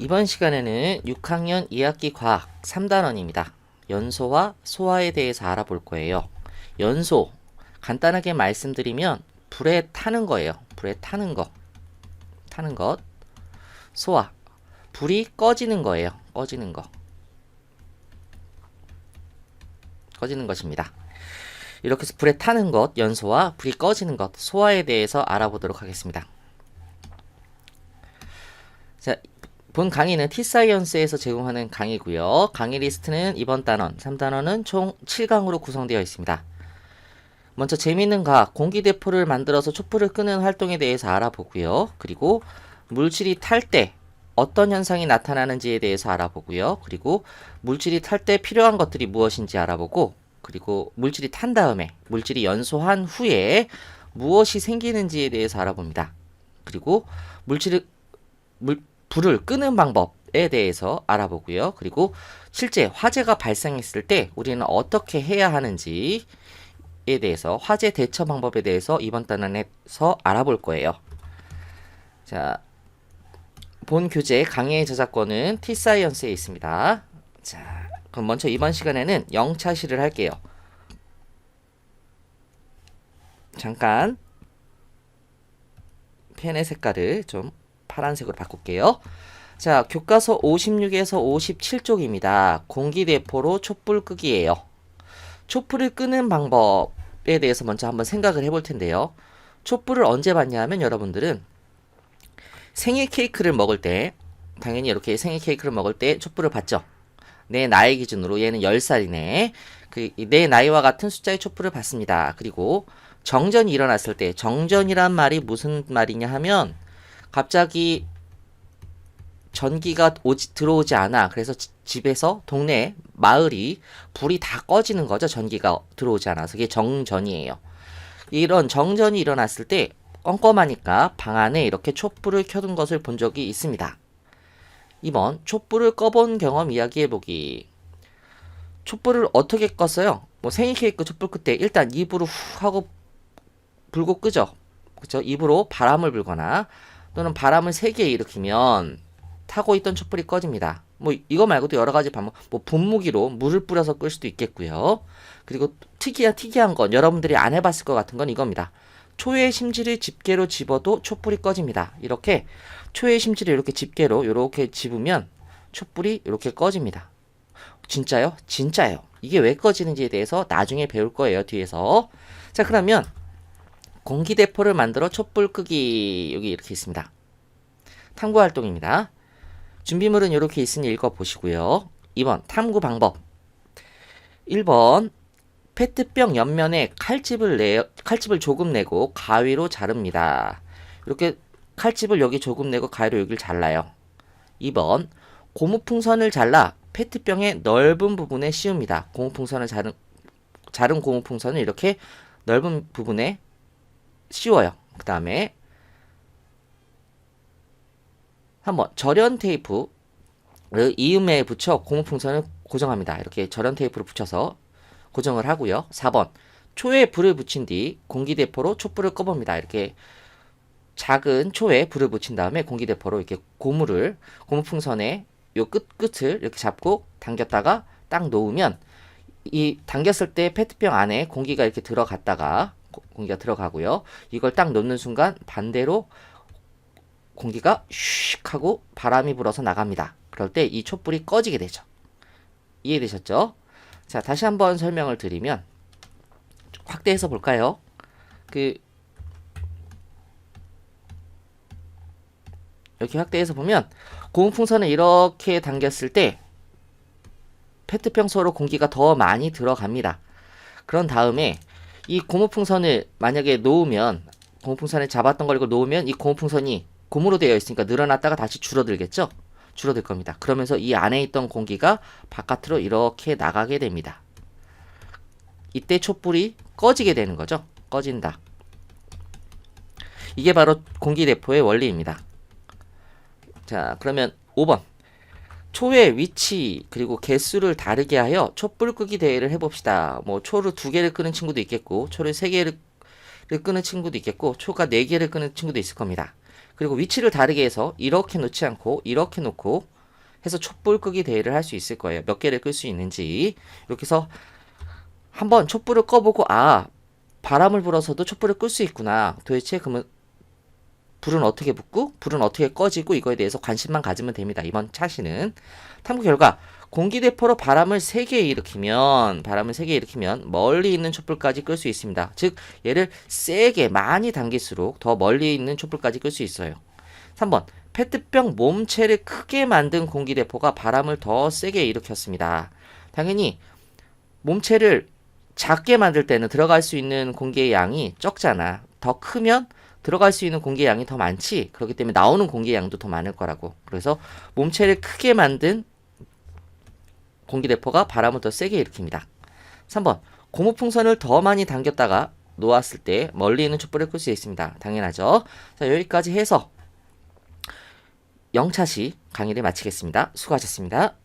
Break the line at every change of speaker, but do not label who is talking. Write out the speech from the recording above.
이번 시간에는 6학년 2학기 과학 3단원입니다. 연소와 소화에 대해서 알아볼 거예요. 연소, 간단하게 말씀드리면 불에 타는 거예요. 불에 타는 것. 소화, 불이 꺼지는 거예요. 꺼지는 것입니다. 이렇게 해서 불에 타는 것, 연소와 불이 꺼지는 것, 소화에 대해서 알아보도록 하겠습니다. 자, 본 강의는 T사이언스에서 제공하는 강의고요. 강의 리스트는 이번 단원, 3단원은 총 7강으로 구성되어 있습니다. 먼저 재미있는 과학, 공기대포를 만들어서 촛불을 끄는 활동에 대해서 알아보고요. 그리고 물질이 탈 때 어떤 현상이 나타나는지에 대해서 알아보고요. 그리고 물질이 탈 때 필요한 것들이 무엇인지 알아보고, 그리고 물질이 탄 다음에, 물질이 연소한 후에 무엇이 생기는지에 대해서 알아봅니다. 그리고 불을 끄는 방법에 대해서 알아보고요. 그리고 실제 화재가 발생했을 때 우리는 어떻게 해야 하는지에 대해서, 화재 대처 방법에 대해서 이번 단원에서 알아볼 거예요. 자, 본 교재 강의의 저작권은 T사이언스에 있습니다. 자, 그럼 먼저 이번 시간에는 영차시를 할게요. 잠깐 펜의 색깔을 좀 파란색으로 바꿀게요. 자, 교과서 56에서 57쪽입니다. 공기대포로 촛불 끄기예요. 촛불을 끄는 방법에 대해서 먼저 한번 생각을 해볼 텐데요. 촛불을 언제 받냐 하면 여러분들은 생일 케이크를 먹을 때, 당연히 이렇게 생일 케이크를 먹을 때 촛불을 받죠. 내 나이 기준으로 얘는 10살이네. 내 나이와 같은 숫자의 촛불을 받습니다. 그리고 정전이 일어났을 때, 정전이란 말이 무슨 말이냐 하면 갑자기 전기가 들어오지 않아. 그래서 집에서, 동네, 마을이 불이 다 꺼지는 거죠. 전기가 들어오지 않아서. 그게 정전이에요. 이런 정전이 일어났을 때 껌껌하니까 방 안에 이렇게 촛불을 켜둔 것을 본 적이 있습니다. 2번, 촛불을 꺼본 경험 이야기해보기. 촛불을 어떻게 껐어요? 뭐 생일 케이크 촛불 끌 때 일단 입으로 후 하고 불고 끄죠. 그쵸? 입으로 바람을 불거나 또는 바람을 세게 일으키면 타고 있던 촛불이 꺼집니다. 뭐 이거 말고도 여러 가지 방법, 뭐 분무기로 물을 뿌려서 끌 수도 있겠고요. 그리고 특이한 건, 여러분들이 안 해봤을 것 같은 건 이겁니다. 초의 심지를 집게로 집어도 촛불이 꺼집니다. 이렇게 초의 심지를 이렇게 집게로 이렇게 집으면 촛불이 이렇게 꺼집니다. 진짜요? 진짜요. 이게 왜 꺼지는지에 대해서 나중에 배울 거예요, 뒤에서. 자, 그러면 공기대포를 만들어 촛불 끄기, 여기 이렇게 있습니다. 탐구 활동입니다. 준비물은 이렇게 있으니 읽어보시고요. 2번 탐구 방법. 1번 페트병 옆면에 칼집을 조금 내고 가위로 자릅니다. 이렇게 칼집을 여기 조금 내고 가위로 여기를 잘라요. 2번 고무풍선을 잘라 페트병의 넓은 부분에 씌웁니다. 고무풍선을 자른 고무풍선을 이렇게 넓은 부분에 씌워요. 그 다음에 한번 절연 테이프를 이음에 붙여 고무풍선을 고정합니다. 이렇게 절연 테이프를 붙여서 고정을 하고요. 4번 초에 불을 붙인 뒤 공기대포로 촛불을 꺼봅니다. 이렇게 작은 초에 불을 붙인 다음에 공기대포로 이렇게 고무풍선의 요 끝을 이렇게 잡고 당겼다가 딱 놓으면, 이 당겼을 때 페트병 안에 공기가 이렇게 공기가 들어가고요. 이걸 딱 놓는 순간 반대로 공기가 슉 하고 바람이 불어서 나갑니다. 그럴 때 이 촛불이 꺼지게 되죠. 이해되셨죠? 자, 다시 한번 설명을 드리면, 확대해서 볼까요? 이렇게 확대해서 보면 고무풍선을 이렇게 당겼을 때 페트병 속으로 공기가 더 많이 들어갑니다. 그런 다음에 이 고무풍선을 만약에 놓으면, 고무풍선을 잡았던 걸 이거 놓으면 이 고무풍선이 고무로 되어 있으니까 늘어났다가 다시 줄어들겠죠? 줄어들 겁니다. 그러면서 이 안에 있던 공기가 바깥으로 이렇게 나가게 됩니다. 이때 촛불이 꺼지게 되는 거죠. 꺼진다. 이게 바로 공기대포의 원리입니다. 자, 그러면 5번 초의 위치 그리고 개수를 다르게 하여 촛불 끄기 대회를 해봅시다. 뭐 초를 2개를 끄는 친구도 있겠고, 초를 3개를 끄는 친구도 있겠고, 초가 4개를 끄는 친구도 있을 겁니다. 그리고 위치를 다르게 해서 이렇게 놓지 않고 이렇게 놓고 해서 촛불 끄기 대회를 할 수 있을 거예요. 몇 개를 끌 수 있는지. 이렇게 해서 한번 촛불을 꺼보고 바람을 불어서도 촛불을 끌 수 있구나. 도대체 그러면 불은 어떻게 붙고 불은 어떻게 꺼지고 이거에 대해서 관심만 가지면 됩니다. 이번 차시는 탐구 결과 공기대포로 바람을 세게 일으키면 멀리 있는 촛불까지 끌 수 있습니다. 즉 얘를 세게 많이 당길수록 더 멀리 있는 촛불까지 끌 수 있어요. 3번 페트병 몸체를 크게 만든 공기대포가 바람을 더 세게 일으켰습니다. 당연히 몸체를 작게 만들 때는 들어갈 수 있는 공기의 양이 적잖아. 더 크면 들어갈 수 있는 공기의 양이 더 많지. 그렇기 때문에 나오는 공기의 양도 더 많을 거라고. 그래서 몸체를 크게 만든 공기대포가 바람을 더 세게 일으킵니다. 3번 고무풍선을 더 많이 당겼다가 놓았을 때 멀리 있는 촛불을 끌 수 있습니다. 당연하죠. 자, 여기까지 해서 0차시 강의를 마치겠습니다. 수고하셨습니다.